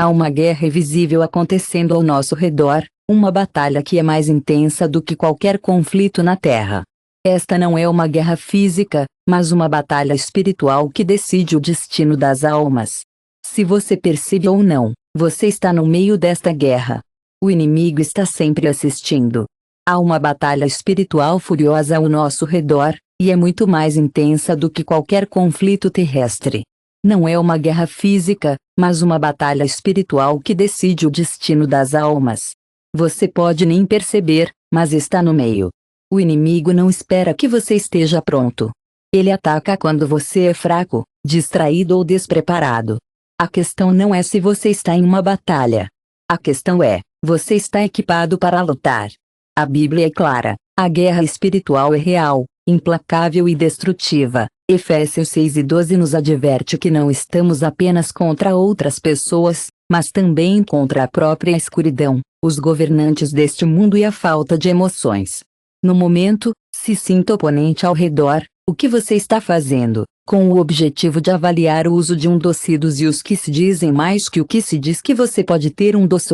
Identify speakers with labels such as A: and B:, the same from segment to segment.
A: Há uma guerra invisível acontecendo ao nosso redor, uma batalha que é mais intensa do que qualquer conflito na Terra. Esta não é uma guerra física, mas uma batalha espiritual que decide o destino das almas. Se você percebe ou não, você está no meio desta guerra. O inimigo está sempre assistindo. Há uma batalha espiritual furiosa ao nosso redor, e é muito mais intensa do que qualquer conflito terrestre. Não é uma guerra física, mas uma batalha espiritual que decide o destino das almas. Você pode nem perceber, mas está no meio. O inimigo não espera que você esteja pronto. Ele ataca quando você é fraco, distraído ou despreparado. A questão não é se você está em uma batalha. A questão é, você está equipado para lutar. A Bíblia é clara, a guerra espiritual é real, implacável e destrutiva. Efésios 6:12 nos adverte que não estamos apenas contra outras pessoas, mas também contra a própria escuridão, os governantes deste mundo e a falta de emoções. No momento, se sinta oponente ao redor, o que você está fazendo, com o objetivo de avaliar o uso de dos e os que se dizem mais que o que se diz que você pode ter dos.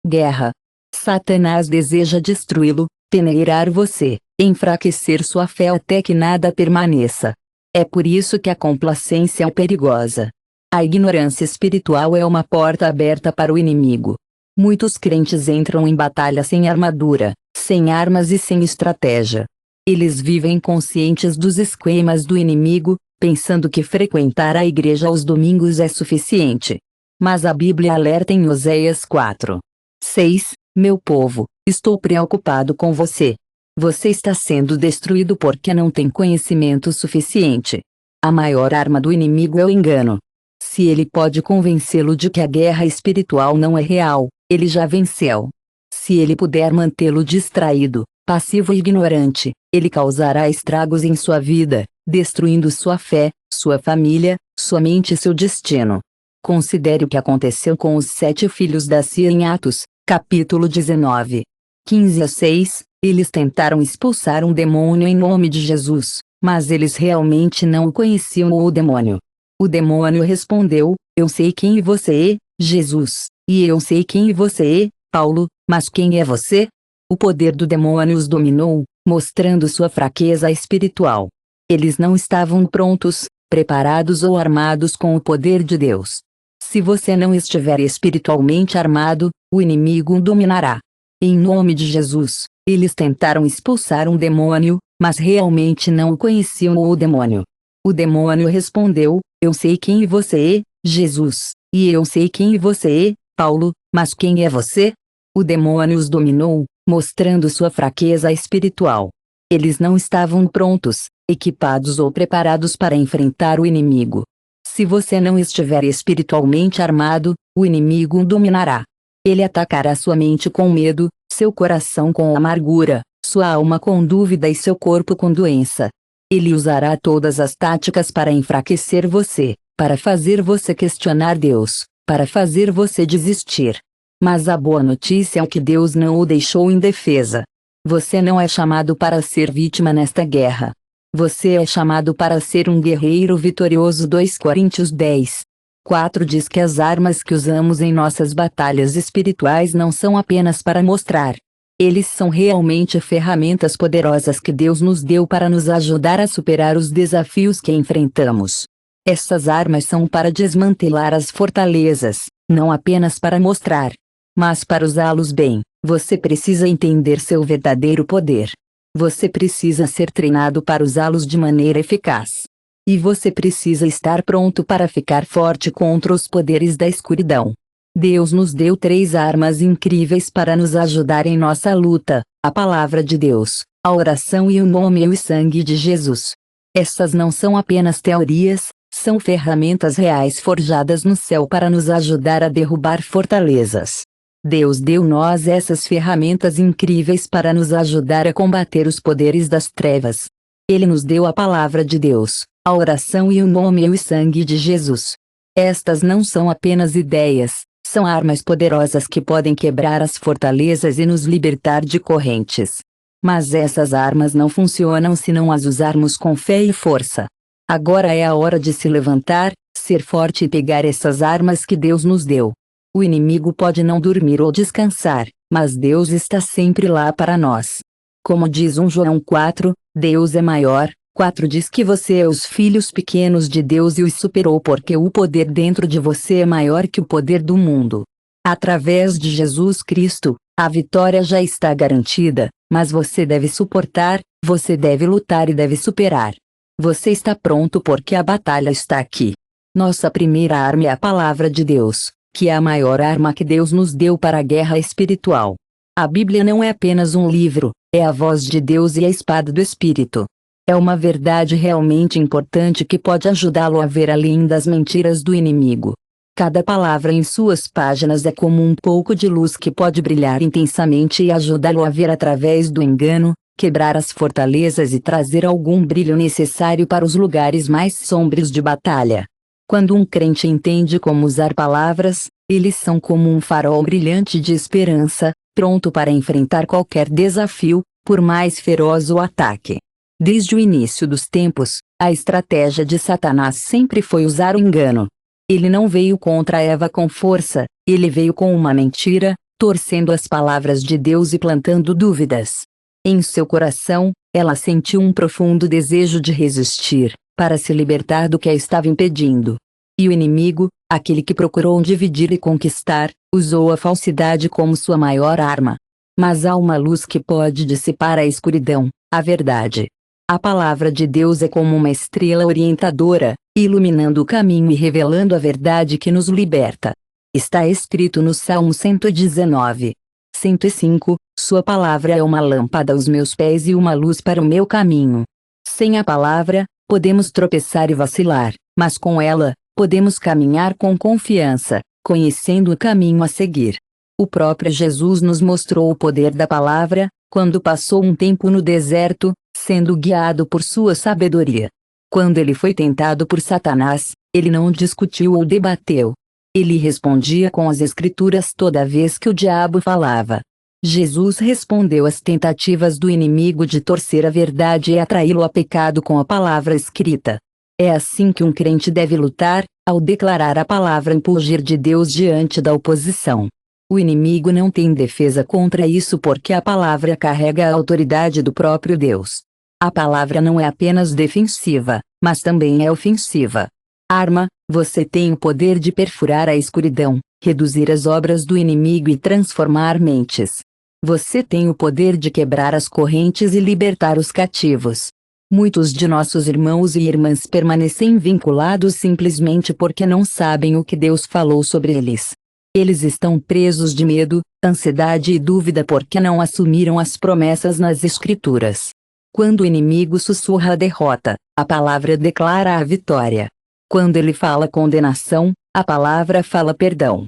A: Guerra. Satanás deseja destruí-lo, peneirar você, enfraquecer sua fé até que nada permaneça. É por isso que a complacência é perigosa. A ignorância espiritual é uma porta aberta para o inimigo. Muitos crentes entram em batalha sem armadura, sem armas e sem estratégia. Eles vivem conscientes dos esquemas do inimigo, pensando que frequentar a igreja aos domingos é suficiente. Mas a Bíblia alerta em Oséias 4:6, meu povo, estou preocupado com você. Você está sendo destruído porque não tem conhecimento suficiente. A maior arma do inimigo é o engano. Se ele pode convencê-lo de que a guerra espiritual não é real, ele já venceu. Se ele puder mantê-lo distraído, passivo e ignorante, ele causará estragos em sua vida, destruindo sua fé, sua família, sua mente e seu destino. Considere o que aconteceu com os 7 filhos da Cia em Atos, capítulo 19. 15-6, eles tentaram expulsar um demônio em nome de Jesus, mas eles realmente não conheciam o demônio. O demônio respondeu, eu sei quem você é, Jesus, e eu sei quem você é, Paulo, mas quem é você? O poder do demônio os dominou, mostrando sua fraqueza espiritual. Eles não estavam prontos, preparados ou armados com o poder de Deus. Se você não estiver espiritualmente armado, o inimigo o dominará. Em nome de Jesus, eles tentaram expulsar um demônio, mas realmente não conheciam o demônio. O demônio respondeu, eu sei quem você é, Jesus, e eu sei quem você é, Paulo, mas quem é você? O demônio os dominou, mostrando sua fraqueza espiritual. Eles não estavam prontos, equipados ou preparados para enfrentar o inimigo. Se você não estiver espiritualmente armado, o inimigo o dominará. Ele atacará sua mente com medo, seu coração com amargura, sua alma com dúvida e seu corpo com doença. Ele usará todas as táticas para enfraquecer você, para fazer você questionar Deus, para fazer você desistir. Mas a boa notícia é que Deus não o deixou indefesa. Você não é chamado para ser vítima nesta guerra. Você é chamado para ser um guerreiro vitorioso. 2 Coríntios 10:4 diz que as armas que usamos em nossas batalhas espirituais não são apenas para mostrar. Eles são realmente ferramentas poderosas que Deus nos deu para nos ajudar a superar os desafios que enfrentamos. Essas armas são para desmantelar as fortalezas, não apenas para mostrar. Mas para usá-los bem, você precisa entender seu verdadeiro poder. Você precisa ser treinado para usá-los de maneira eficaz. E você precisa estar pronto para ficar forte contra os poderes da escuridão. Deus nos deu 3 armas incríveis para nos ajudar em nossa luta: a palavra de Deus, a oração e o nome e o sangue de Jesus. Essas não são apenas teorias, são ferramentas reais forjadas no céu para nos ajudar a derrubar fortalezas. Deus deu-nos essas ferramentas incríveis para nos ajudar a combater os poderes das trevas. Ele nos deu a palavra de Deus, a oração e o nome e o sangue de Jesus. Estas não são apenas ideias, são armas poderosas que podem quebrar as fortalezas e nos libertar de correntes. Mas essas armas não funcionam se não as usarmos com fé e força. Agora é a hora de se levantar, ser forte e pegar essas armas que Deus nos deu. O inimigo pode não dormir ou descansar, mas Deus está sempre lá para nós. Como diz 1 João 4, Deus é maior. 4 diz que você é os filhos pequenos de Deus e os superou porque o poder dentro de você é maior que o poder do mundo. Através de Jesus Cristo, a vitória já está garantida, mas você deve suportar, você deve lutar e deve superar. Você está pronto porque a batalha está aqui. Nossa primeira arma é a palavra de Deus, que é a maior arma que Deus nos deu para a guerra espiritual. A Bíblia não é apenas um livro, é a voz de Deus e a espada do Espírito. É uma verdade realmente importante que pode ajudá-lo a ver além das mentiras do inimigo. Cada palavra em suas páginas é como um pouco de luz que pode brilhar intensamente e ajudá-lo a ver através do engano, quebrar as fortalezas e trazer algum brilho necessário para os lugares mais sombrios de batalha. Quando um crente entende como usar palavras, eles são como um farol brilhante de esperança, pronto para enfrentar qualquer desafio, por mais feroz o ataque. Desde o início dos tempos, a estratégia de Satanás sempre foi usar o engano. Ele não veio contra Eva com força, ele veio com uma mentira, torcendo as palavras de Deus e plantando dúvidas. Em seu coração, ela sentiu um profundo desejo de resistir, para se libertar do que a estava impedindo. E o inimigo, aquele que procurou dividir e conquistar, usou a falsidade como sua maior arma. Mas há uma luz que pode dissipar a escuridão, a verdade. A palavra de Deus é como uma estrela orientadora, iluminando o caminho e revelando a verdade que nos liberta. Está escrito no Salmo 119. 105, Sua palavra é uma lâmpada aos meus pés e uma luz para o meu caminho. Sem a palavra, podemos tropeçar e vacilar, mas com ela, podemos caminhar com confiança, conhecendo o caminho a seguir. O próprio Jesus nos mostrou o poder da palavra, quando passou um tempo no deserto, sendo guiado por sua sabedoria. Quando ele foi tentado por Satanás, ele não discutiu ou debateu. Ele respondia com as Escrituras toda vez que o diabo falava. Jesus respondeu às tentativas do inimigo de torcer a verdade e atraí-lo a pecado com a palavra escrita. É assim que um crente deve lutar, ao declarar a palavra impugir de Deus diante da oposição. O inimigo não tem defesa contra isso porque a palavra carrega a autoridade do próprio Deus. A palavra não é apenas defensiva, mas também é ofensiva. Arma, você tem o poder de perfurar a escuridão, reduzir as obras do inimigo e transformar mentes. Você tem o poder de quebrar as correntes e libertar os cativos. Muitos de nossos irmãos e irmãs permanecem vinculados simplesmente porque não sabem o que Deus falou sobre eles. Eles estão presos de medo, ansiedade e dúvida porque não assumiram as promessas nas Escrituras. Quando o inimigo sussurra a derrota, a palavra declara a vitória. Quando ele fala condenação, a palavra fala perdão.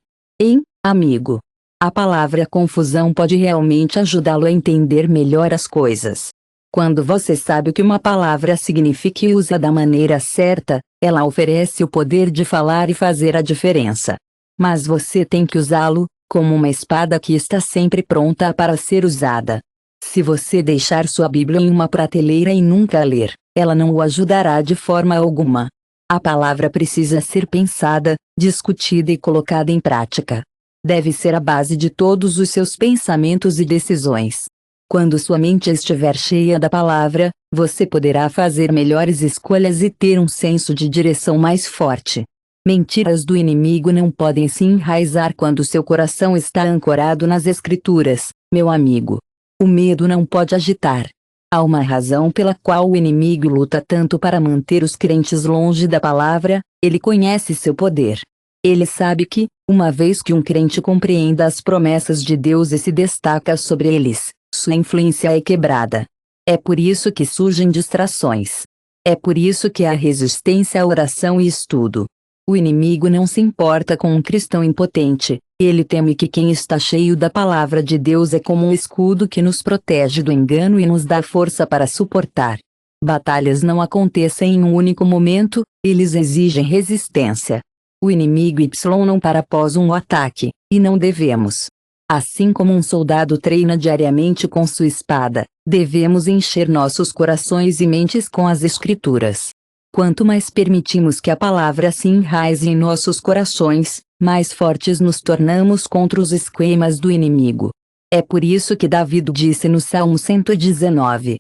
A: Amigo, a palavra confusão pode realmente ajudá-lo a entender melhor as coisas. Quando você sabe o que uma palavra significa e usa da maneira certa, ela oferece o poder de falar e fazer a diferença. Mas você tem que usá-lo, como uma espada que está sempre pronta para ser usada. Se você deixar sua Bíblia em uma prateleira e nunca ler, ela não o ajudará de forma alguma. A palavra precisa ser pensada, discutida e colocada em prática. Deve ser a base de todos os seus pensamentos e decisões. Quando sua mente estiver cheia da palavra, você poderá fazer melhores escolhas e ter um senso de direção mais forte. Mentiras do inimigo não podem se enraizar quando seu coração está ancorado nas Escrituras, meu amigo. O medo não pode agitar. Há uma razão pela qual o inimigo luta tanto para manter os crentes longe da palavra, ele conhece seu poder. Ele sabe que, uma vez que um crente compreenda as promessas de Deus e se destaca sobre eles, sua influência é quebrada. É por isso que surgem distrações. É por isso que há resistência à oração e estudo. O inimigo não se importa com um cristão impotente, ele teme que quem está cheio da palavra de Deus é como um escudo que nos protege do engano e nos dá força para suportar. Batalhas não acontecem em um único momento, eles exigem resistência. O inimigo não para após um ataque, e não devemos. Assim como um soldado treina diariamente com sua espada, devemos encher nossos corações e mentes com as Escrituras. Quanto mais permitimos que a palavra se enraize em nossos corações, mais fortes nos tornamos contra os esquemas do inimigo. É por isso que Davi disse no Salmo 119: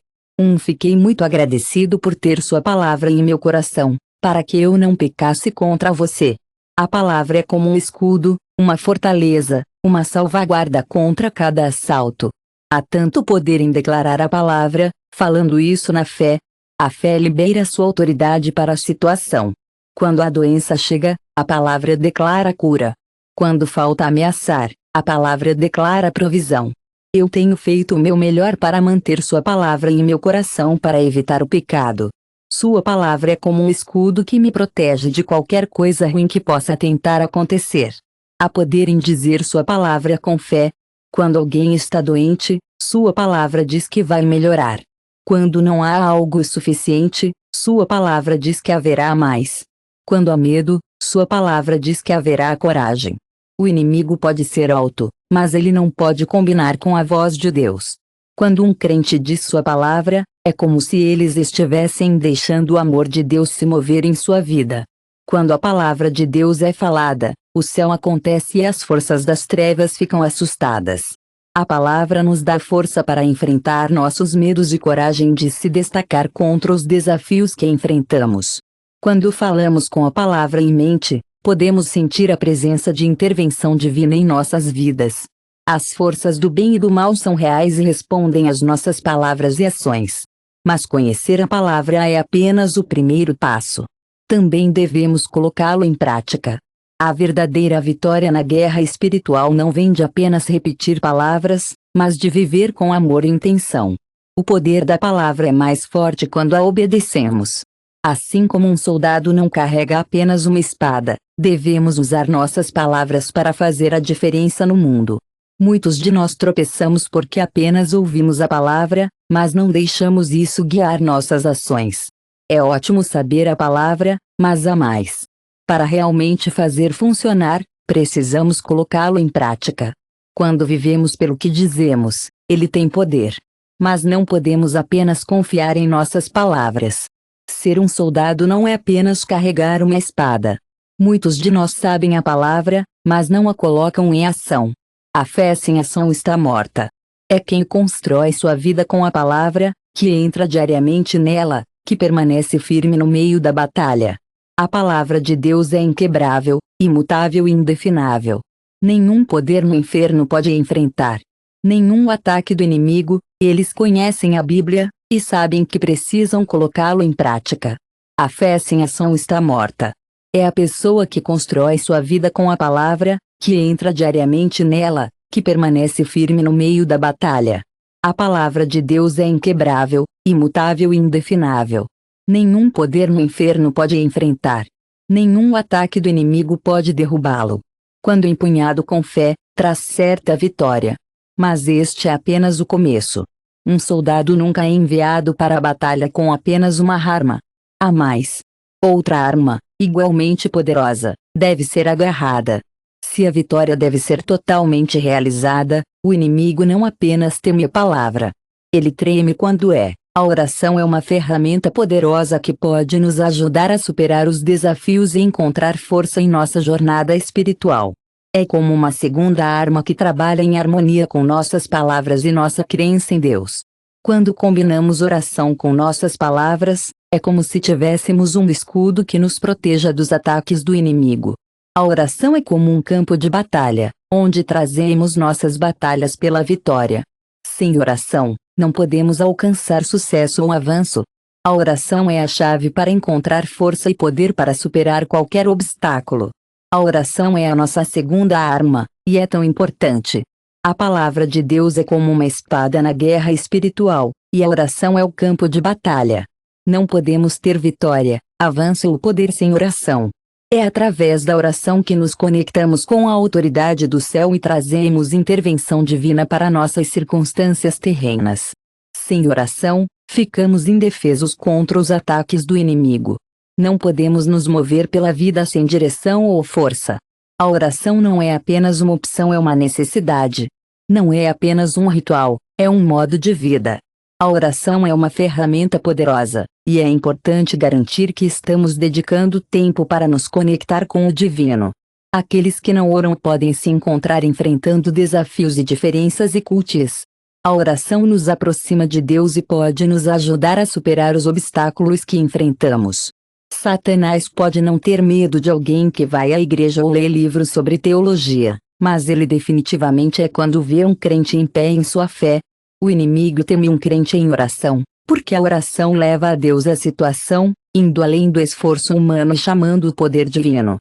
A: Fiquei muito agradecido por ter sua palavra em meu coração, para que eu não pecasse contra você. A palavra é como um escudo, uma fortaleza, uma salvaguarda contra cada assalto. Há tanto poder em declarar a palavra, falando isso na fé. A fé libera sua autoridade para a situação. Quando a doença chega, a palavra declara cura. Quando falta ameaçar, a palavra declara provisão. Eu tenho feito o meu melhor para manter sua palavra em meu coração para evitar o pecado. Sua palavra é como um escudo que me protege de qualquer coisa ruim que possa tentar acontecer. Há poder em dizer sua palavra com fé. Quando alguém está doente, sua palavra diz que vai melhorar. Quando não há algo suficiente, sua palavra diz que haverá mais. Quando há medo, sua palavra diz que haverá coragem. O inimigo pode ser alto, mas ele não pode combinar com a voz de Deus. Quando um crente diz sua palavra, é como se eles estivessem deixando o amor de Deus se mover em sua vida. Quando a palavra de Deus é falada, o céu acontece e as forças das trevas ficam assustadas. A palavra nos dá força para enfrentar nossos medos e coragem de se destacar contra os desafios que enfrentamos. Quando falamos com a palavra em mente, podemos sentir a presença de intervenção divina em nossas vidas. As forças do bem e do mal são reais e respondem às nossas palavras e ações. Mas conhecer a palavra é apenas o primeiro passo. Também devemos colocá-lo em prática. A verdadeira vitória na guerra espiritual não vem de apenas repetir palavras, mas de viver com amor e intenção. O poder da palavra é mais forte quando a obedecemos. Assim como um soldado não carrega apenas uma espada, devemos usar nossas palavras para fazer a diferença no mundo. Muitos de nós tropeçamos porque apenas ouvimos a palavra, mas não deixamos isso guiar nossas ações. É ótimo saber a palavra, mas há mais. Para realmente fazer funcionar, precisamos colocá-lo em prática. Quando vivemos pelo que dizemos, ele tem poder. Mas não podemos apenas confiar em nossas palavras. Ser um soldado não é apenas carregar uma espada. Muitos de nós sabem a palavra, mas não a colocam em ação. A fé sem ação está morta. É quem constrói sua vida com a palavra, que entra diariamente nela, que permanece firme no meio da batalha. A palavra de Deus é inquebrável, imutável e indefinável. Nenhum poder no inferno pode enfrentar. Nenhum ataque do inimigo. Eles conhecem a Bíblia, e sabem que precisam colocá-lo em prática. A fé sem ação está morta. É a pessoa que constrói sua vida com a palavra, que entra diariamente nela, que permanece firme no meio da batalha. A palavra de Deus é inquebrável, imutável e indefinável. Nenhum poder no inferno pode enfrentar. Nenhum ataque do inimigo pode derrubá-lo. Quando empunhado com fé, traz certa vitória. Mas este é apenas o começo. Um soldado nunca é enviado para a batalha com apenas uma arma. Há mais. Outra arma, igualmente poderosa, deve ser agarrada. Se a vitória deve ser totalmente realizada, o inimigo não apenas teme a palavra. Ele treme quando a oração é uma ferramenta poderosa que pode nos ajudar a superar os desafios e encontrar força em nossa jornada espiritual. É como uma segunda arma que trabalha em harmonia com nossas palavras e nossa crença em Deus. Quando combinamos oração com nossas palavras, é como se tivéssemos um escudo que nos proteja dos ataques do inimigo. A oração é como um campo de batalha, onde trazemos nossas batalhas pela vitória. Sem oração, não podemos alcançar sucesso ou avanço. A oração é a chave para encontrar força e poder para superar qualquer obstáculo. A oração é a nossa segunda arma, e é tão importante. A palavra de Deus é como uma espada na guerra espiritual, e a oração é o campo de batalha. Não podemos ter vitória, avanço ou poder sem oração. É através da oração que nos conectamos com a autoridade do céu e trazemos intervenção divina para nossas circunstâncias terrenas. Sem oração, ficamos indefesos contra os ataques do inimigo. Não podemos nos mover pela vida sem direção ou força. A oração não é apenas uma opção, é uma necessidade. Não é apenas um ritual, é um modo de vida. A oração é uma ferramenta poderosa, e é importante garantir que estamos dedicando tempo para nos conectar com o divino. Aqueles que não oram podem se encontrar enfrentando desafios e diferenças e cultes. A oração nos aproxima de Deus e pode nos ajudar a superar os obstáculos que enfrentamos. Satanás pode não ter medo de alguém que vai à igreja ou lê livros sobre teologia, mas ele definitivamente é quando vê um crente em pé em sua fé. O inimigo teme um crente em oração, porque a oração leva a Deus a situação, indo além do esforço humano e chamando o poder divino.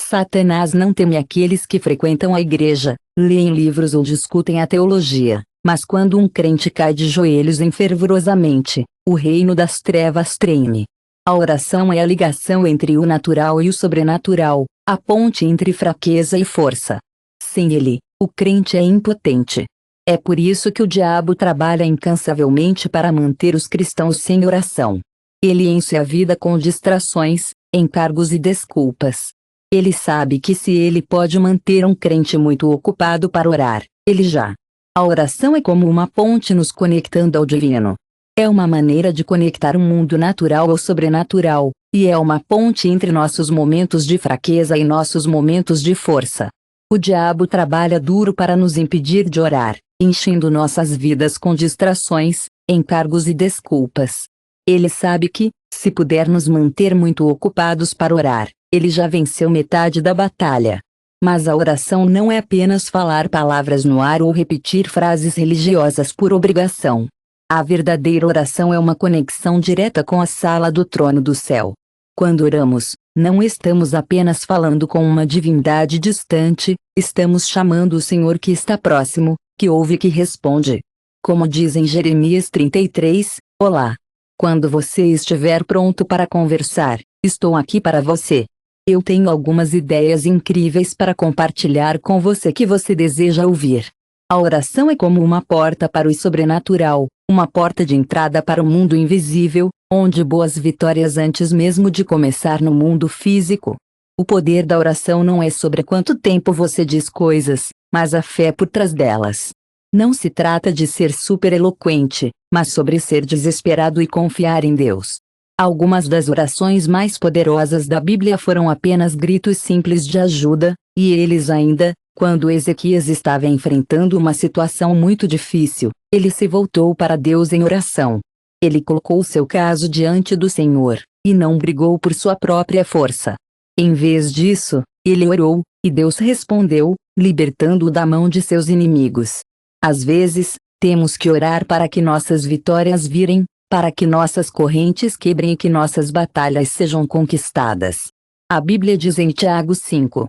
A: Satanás não teme aqueles que frequentam a igreja, leem livros ou discutem a teologia, mas quando um crente cai de joelhos fervorosamente, o reino das trevas treme. A oração é a ligação entre o natural e o sobrenatural, a ponte entre fraqueza e força. Sem ele, o crente é impotente. É por isso que o diabo trabalha incansavelmente para manter os cristãos sem oração. Ele enche a vida com distrações, encargos e desculpas. Ele sabe que se ele pode manter um crente muito ocupado para orar, ele já. A oração é como uma ponte nos conectando ao divino. É uma maneira de conectar o mundo natural ao sobrenatural, e é uma ponte entre nossos momentos de fraqueza e nossos momentos de força. O diabo trabalha duro para nos impedir de orar, enchendo nossas vidas com distrações, encargos e desculpas. Ele sabe que, se puder nos manter muito ocupados para orar, ele já venceu metade da batalha. Mas a oração não é apenas falar palavras no ar ou repetir frases religiosas por obrigação. A verdadeira oração é uma conexão direta com a sala do trono do céu. Quando oramos, não estamos apenas falando com uma divindade distante, estamos chamando o Senhor que está próximo, que ouve e que responde. Como diz em Jeremias 33, olá. Quando você estiver pronto para conversar, estou aqui para você. Eu tenho algumas ideias incríveis para compartilhar com você que você deseja ouvir. A oração é como uma porta para o sobrenatural, uma porta de entrada para o mundo invisível, onde boas vitórias antes mesmo de começar no mundo físico. O poder da oração não é sobre quanto tempo você diz coisas, mas a fé por trás delas. Não se trata de ser super eloquente, mas sobre ser desesperado e confiar em Deus. Algumas das orações mais poderosas da Bíblia foram apenas gritos simples de ajuda, e eles ainda, quando Ezequias estava enfrentando uma situação muito difícil, ele se voltou para Deus em oração. Ele colocou seu caso diante do Senhor, e não brigou por sua própria força. Em vez disso, ele orou, e Deus respondeu, libertando-o da mão de seus inimigos. Às vezes, temos que orar para que nossas vitórias virem, para que nossas correntes quebrem e que nossas batalhas sejam conquistadas. A Bíblia diz em Tiago 5.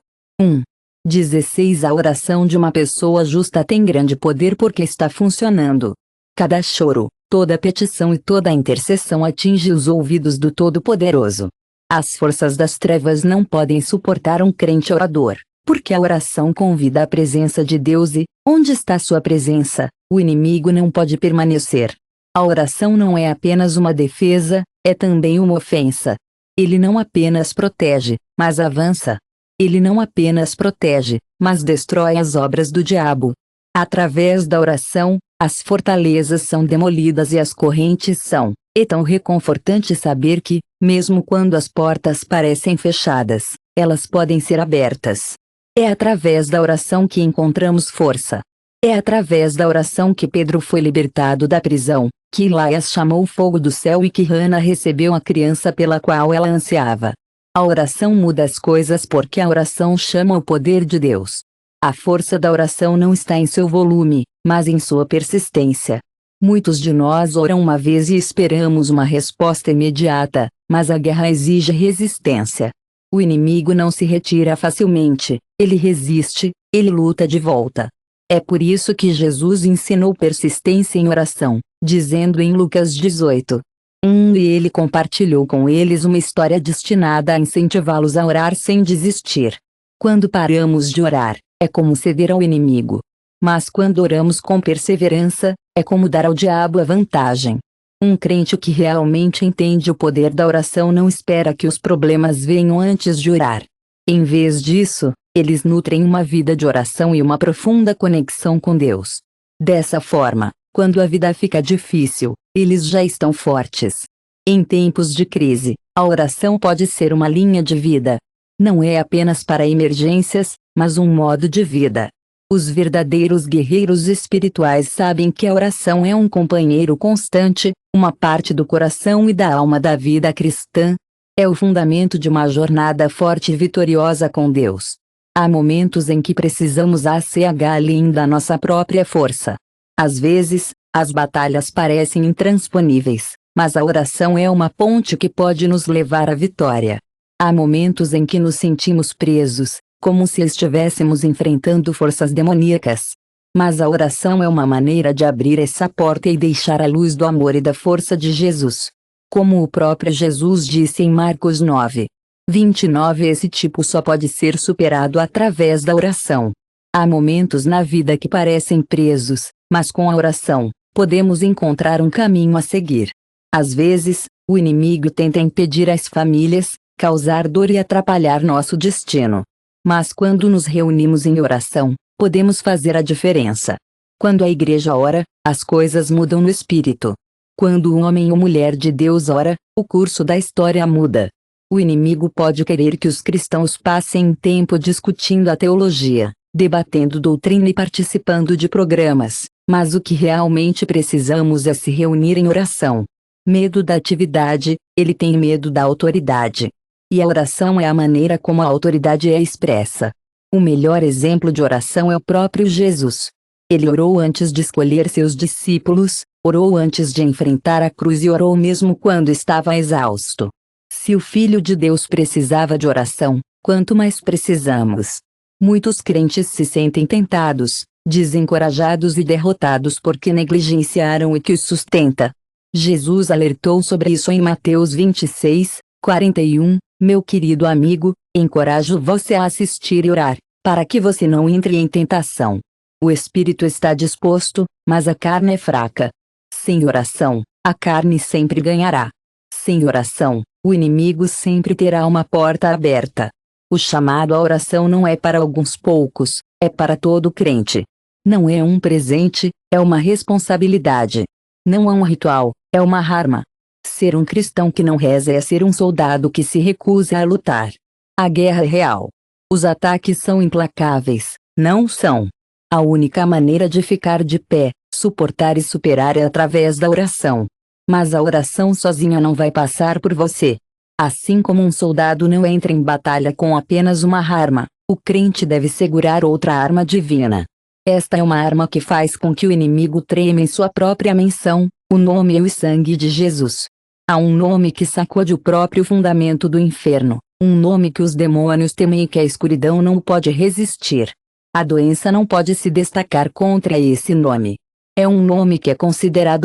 A: 16 A oração de uma pessoa justa tem grande poder porque está funcionando. Cada choro, toda petição e toda intercessão atinge os ouvidos do Todo-Poderoso. As forças das trevas não podem suportar um crente orador, porque a oração convida à presença de Deus e, onde está sua presença, o inimigo não pode permanecer. A oração não é apenas uma defesa, é também uma ofensa. Ele não apenas protege, mas avança. Ele não apenas protege, mas destrói as obras do diabo. Através da oração, as fortalezas são demolidas e as correntes são. É tão reconfortante saber que, mesmo quando as portas parecem fechadas, elas podem ser abertas. É através da oração que encontramos força. É através da oração que Pedro foi libertado da prisão, que Elias chamou o fogo do céu e que Hana recebeu a criança pela qual ela ansiava. A oração muda as coisas porque a oração chama o poder de Deus. A força da oração não está em seu volume, mas em sua persistência. Muitos de nós oram uma vez e esperamos uma resposta imediata, mas a guerra exige resistência. O inimigo não se retira facilmente, ele resiste, ele luta de volta. É por isso que Jesus ensinou persistência em oração, dizendo em Lucas 18. E ele compartilhou com eles uma história destinada a incentivá-los a orar sem desistir. Quando paramos de orar, é como ceder ao inimigo. Mas quando oramos com perseverança, é como dar ao diabo a vantagem. Um crente que realmente entende o poder da oração não espera que os problemas venham antes de orar. Em vez disso, eles nutrem uma vida de oração e uma profunda conexão com Deus. Dessa forma, quando a vida fica difícil, eles já estão fortes. Em tempos de crise, a oração pode ser uma linha de vida. Não é apenas para emergências, mas um modo de vida. Os verdadeiros guerreiros espirituais sabem que a oração é um companheiro constante, uma parte do coração e da alma da vida cristã. É o fundamento de uma jornada forte e vitoriosa com Deus. Há momentos em que precisamos além da nossa própria força. Às vezes, as batalhas parecem intransponíveis, mas a oração é uma ponte que pode nos levar à vitória. Há momentos em que nos sentimos presos, como se estivéssemos enfrentando forças demoníacas. Mas a oração é uma maneira de abrir essa porta e deixar a luz do amor e da força de Jesus. Como o próprio Jesus disse em Marcos 9:29, esse tipo só pode ser superado através da oração. Há momentos na vida que parecem presos, mas com a oração, podemos encontrar um caminho a seguir. Às vezes, o inimigo tenta impedir as famílias, causar dor e atrapalhar nosso destino. Mas quando nos reunimos em oração, podemos fazer a diferença. Quando a igreja ora, as coisas mudam no espírito. Quando o homem ou mulher de Deus ora, o curso da história muda. O inimigo pode querer que os cristãos passem tempo discutindo a teologia, debatendo doutrina e participando de programas, mas o que realmente precisamos é se reunir em oração. Medo da atividade, ele tem medo da autoridade. E a oração é a maneira como a autoridade é expressa. O melhor exemplo de oração é o próprio Jesus. Ele orou antes de escolher seus discípulos, orou antes de enfrentar a cruz e orou mesmo quando estava exausto. Se o Filho de Deus precisava de oração, quanto mais precisamos. Muitos crentes se sentem tentados, desencorajados e derrotados porque negligenciaram o que os sustenta. Jesus alertou sobre isso em Mateus 26:41. Meu querido amigo, encorajo você a assistir e orar, para que você não entre em tentação. O espírito está disposto, mas a carne é fraca. Sem oração, a carne sempre ganhará. Sem oração, o inimigo sempre terá uma porta aberta. O chamado à oração não é para alguns poucos, é para todo crente. Não é um presente, é uma responsabilidade. Não é um ritual, é uma arma. Ser um cristão que não reza é ser um soldado que se recusa a lutar. A guerra é real. Os ataques são implacáveis, não são. A única maneira de ficar de pé, suportar e superar é através da oração. Mas a oração sozinha não vai passar por você. Assim como um soldado não entra em batalha com apenas uma arma, o crente deve segurar outra arma divina. Esta é uma arma que faz com que o inimigo trema em sua própria menção, o nome e o sangue de Jesus. Há um nome que sacode o próprio fundamento do inferno, um nome que os demônios temem e que a escuridão não pode resistir. A doença não pode se destacar contra esse nome. É um nome que é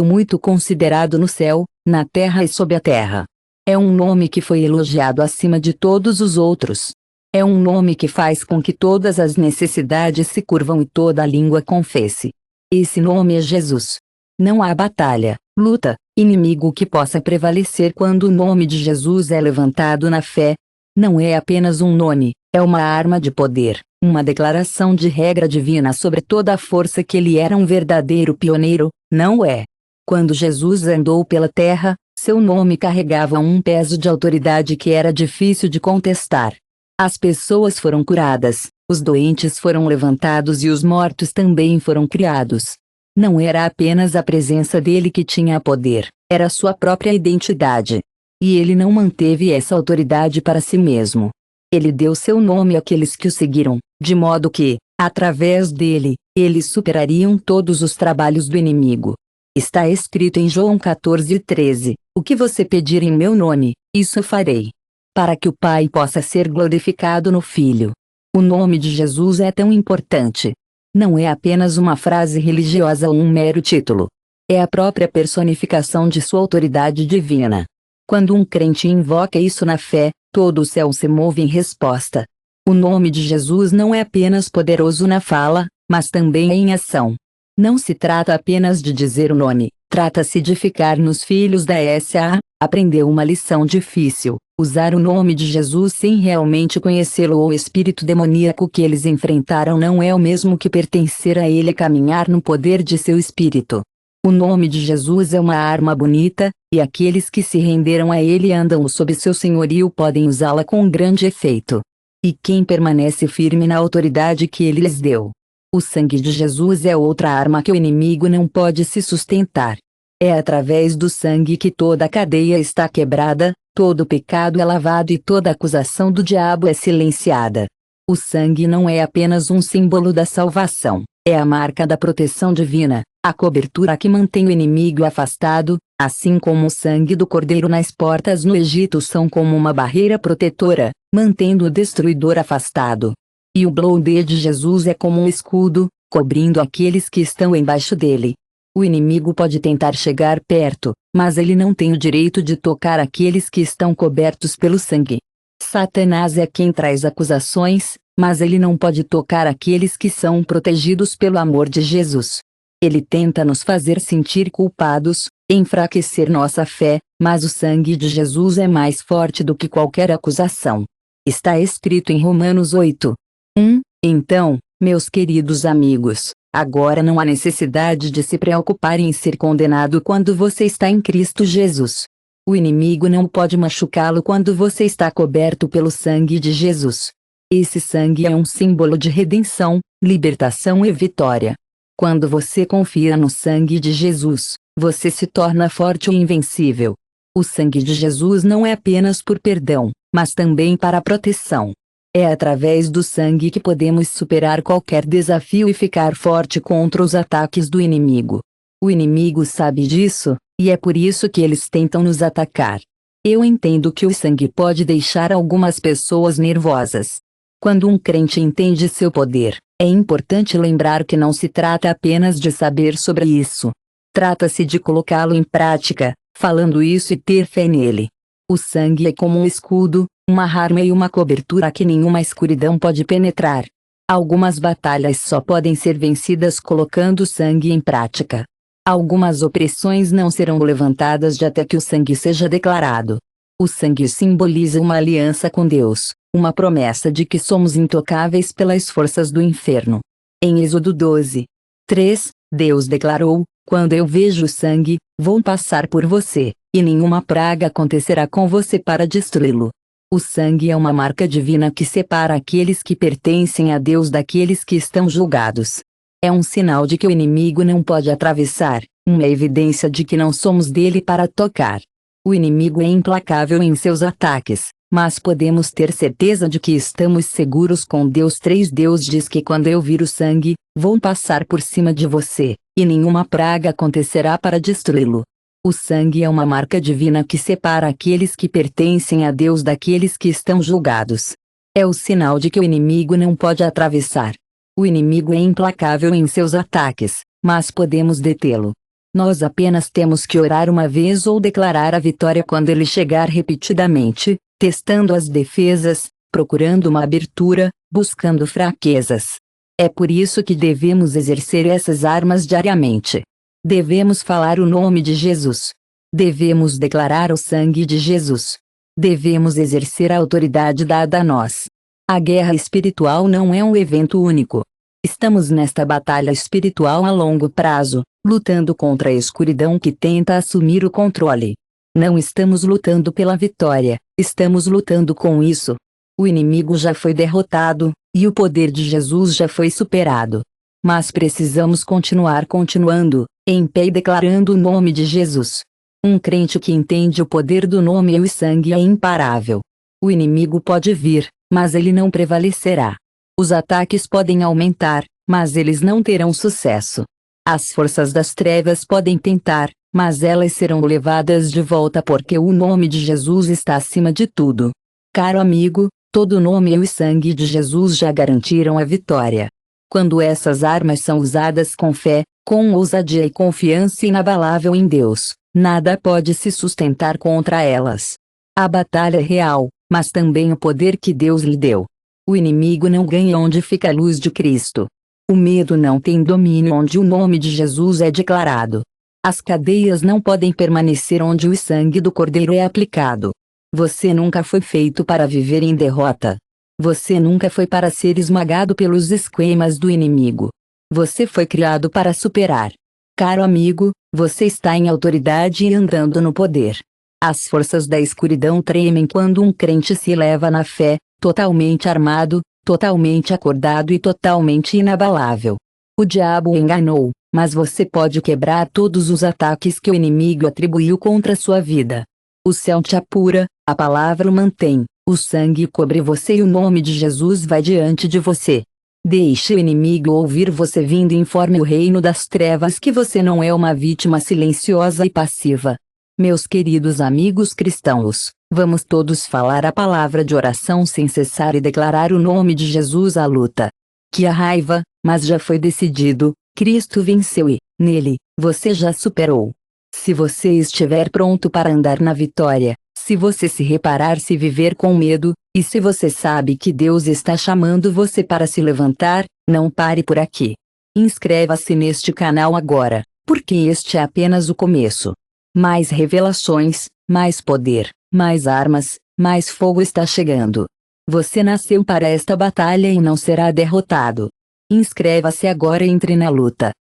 A: muito considerado no céu, na terra e sob a terra. É um nome que foi elogiado acima de todos os outros. É um nome que faz com que todas as necessidades se curvam e toda a língua confesse. Esse nome é Jesus. Não há batalha, luta, inimigo que possa prevalecer quando o nome de Jesus é levantado na fé. Não é apenas um nome, é uma arma de poder, uma declaração de regra divina sobre toda a força que ele era um verdadeiro pioneiro, não é? Quando Jesus andou pela terra, seu nome carregava um peso de autoridade que era difícil de contestar. As pessoas foram curadas, os doentes foram levantados e os mortos também foram criados. Não era apenas a presença dele que tinha poder, era sua própria identidade. E ele não manteve essa autoridade para si mesmo. Ele deu seu nome àqueles que o seguiram, de modo que, através dele, eles superariam todos os trabalhos do inimigo. Está escrito em João 14:13, o que você pedir em meu nome, isso farei. Para que o Pai possa ser glorificado no Filho. O nome de Jesus é tão importante. Não é apenas uma frase religiosa ou um mero título. É a própria personificação de sua autoridade divina. Quando um crente invoca isso na fé, todo o céu se move em resposta. O nome de Jesus não é apenas poderoso na fala, mas também em ação. Não se trata apenas de dizer o nome, trata-se de ficar nos filhos da S.A., aprender uma lição difícil, usar o nome de Jesus sem realmente conhecê-lo ou o espírito demoníaco que eles enfrentaram não é o mesmo que pertencer a ele e caminhar no poder de seu espírito. O nome de Jesus é uma arma bonita, e aqueles que se renderam a ele e andam sob seu senhorio podem usá-la com grande efeito. e quem permanece firme na autoridade que ele lhes deu. O sangue de Jesus é outra arma que o inimigo não pode se sustentar. É através do sangue que toda a cadeia está quebrada, todo pecado é lavado e toda acusação do diabo é silenciada. O sangue não é apenas um símbolo da salvação, é a marca da proteção divina, a cobertura que mantém o inimigo afastado, assim como o sangue do cordeiro nas portas no Egito são como uma barreira protetora, mantendo o destruidor afastado. E o blood de Jesus é como um escudo, cobrindo aqueles que estão embaixo dele. O inimigo pode tentar chegar perto, mas ele não tem o direito de tocar aqueles que estão cobertos pelo sangue. Satanás é quem traz acusações, mas ele não pode tocar aqueles que são protegidos pelo amor de Jesus. Ele tenta nos fazer sentir culpados, enfraquecer nossa fé, mas o sangue de Jesus é mais forte do que qualquer acusação. Está escrito em Romanos 8:1. Então, meus queridos amigos, agora não há necessidade de se preocupar em ser condenado quando você está em Cristo Jesus. O inimigo não pode machucá-lo quando você está coberto pelo sangue de Jesus. Esse sangue é um símbolo de redenção, libertação e vitória. Quando você confia no sangue de Jesus, você se torna forte e invencível. O sangue de Jesus não é apenas por perdão, mas também para proteção. É através do sangue que podemos superar qualquer desafio e ficar forte contra os ataques do inimigo. O inimigo sabe disso, e é por isso que eles tentam nos atacar. Eu entendo que o sangue pode deixar algumas pessoas nervosas. Quando um crente entende seu poder, é importante lembrar que não se trata apenas de saber sobre isso. Trata-se de colocá-lo em prática, falando isso e ter fé nele. O sangue é como um escudo, uma arma e uma cobertura que nenhuma escuridão pode penetrar. Algumas batalhas só podem ser vencidas colocando sangue em prática. Algumas opressões não serão levantadas até que o sangue seja declarado. O sangue simboliza uma aliança com Deus, uma promessa de que somos intocáveis pelas forças do inferno. Em Êxodo 12:3, Deus declarou: quando eu vejo o sangue, vou passar por você, e nenhuma praga acontecerá com você para destruí-lo. O sangue é uma marca divina que separa aqueles que pertencem a Deus daqueles que estão julgados. É um sinal de que o inimigo não pode atravessar, uma evidência de que não somos dele para tocar. O inimigo é implacável em seus ataques, mas podemos ter certeza de que estamos seguros com Deus. 3 Deus diz que quando eu vir o sangue, vou passar por cima de você, e nenhuma praga acontecerá para destruí-lo. O sangue é uma marca divina que separa aqueles que pertencem a Deus daqueles que estão julgados. É o sinal de que o inimigo não pode atravessar. O inimigo é implacável em seus ataques, mas podemos detê-lo. Nós apenas temos que orar uma vez ou declarar a vitória quando ele chegar repetidamente, testando as defesas, procurando uma abertura, buscando fraquezas. É por isso que devemos exercer essas armas diariamente. Devemos falar o nome de Jesus. Devemos declarar o sangue de Jesus. Devemos exercer a autoridade dada a nós. A guerra espiritual não é um evento único. Estamos nesta batalha espiritual a longo prazo, lutando contra a escuridão que tenta assumir o controle. Não estamos lutando pela vitória, estamos lutando com isso. O inimigo já foi derrotado, e o poder de Jesus já foi superado. Mas precisamos continuando, em pé e declarando o nome de Jesus. Um crente que entende o poder do nome e o sangue é imparável. O inimigo pode vir, mas ele não prevalecerá. Os ataques podem aumentar, mas eles não terão sucesso. As forças das trevas podem tentar, mas elas serão levadas de volta porque o nome de Jesus está acima de tudo. Caro amigo, todo o nome e o sangue de Jesus já garantiram a vitória. Quando essas armas são usadas com fé, com ousadia e confiança inabalável em Deus, nada pode se sustentar contra elas. A batalha é real, mas também o poder que Deus lhe deu. O inimigo não ganha onde fica a luz de Cristo. O medo não tem domínio onde o nome de Jesus é declarado. As cadeias não podem permanecer onde o sangue do Cordeiro é aplicado. Você nunca foi feito para viver em derrota. Você nunca foi para ser esmagado pelos esquemas do inimigo. Você foi criado para superar. Caro amigo, você está em autoridade e andando no poder. As forças da escuridão tremem quando um crente se eleva na fé, totalmente armado, totalmente acordado e totalmente inabalável. O diabo o enganou, mas você pode quebrar todos os ataques que o inimigo atribuiu contra sua vida. O céu te apura, a palavra o mantém, o sangue cobre você e o nome de Jesus vai diante de você. Deixe o inimigo ouvir você vindo e informe o reino das trevas que você não é uma vítima silenciosa e passiva. Meus queridos amigos cristãos, vamos todos falar a palavra de oração sem cessar e declarar o nome de Jesus à luta. Que a raiva, mas já foi decidido, Cristo venceu e, nele, você já superou. Se você estiver pronto para andar na vitória, se você se reparar se viver com medo, e se você sabe que Deus está chamando você para se levantar, não pare por aqui. Inscreva-se neste canal agora, porque este é apenas o começo. Mais revelações, mais poder, mais armas, mais fogo está chegando. Você nasceu para esta batalha e não será derrotado. Inscreva-se agora e entre na luta.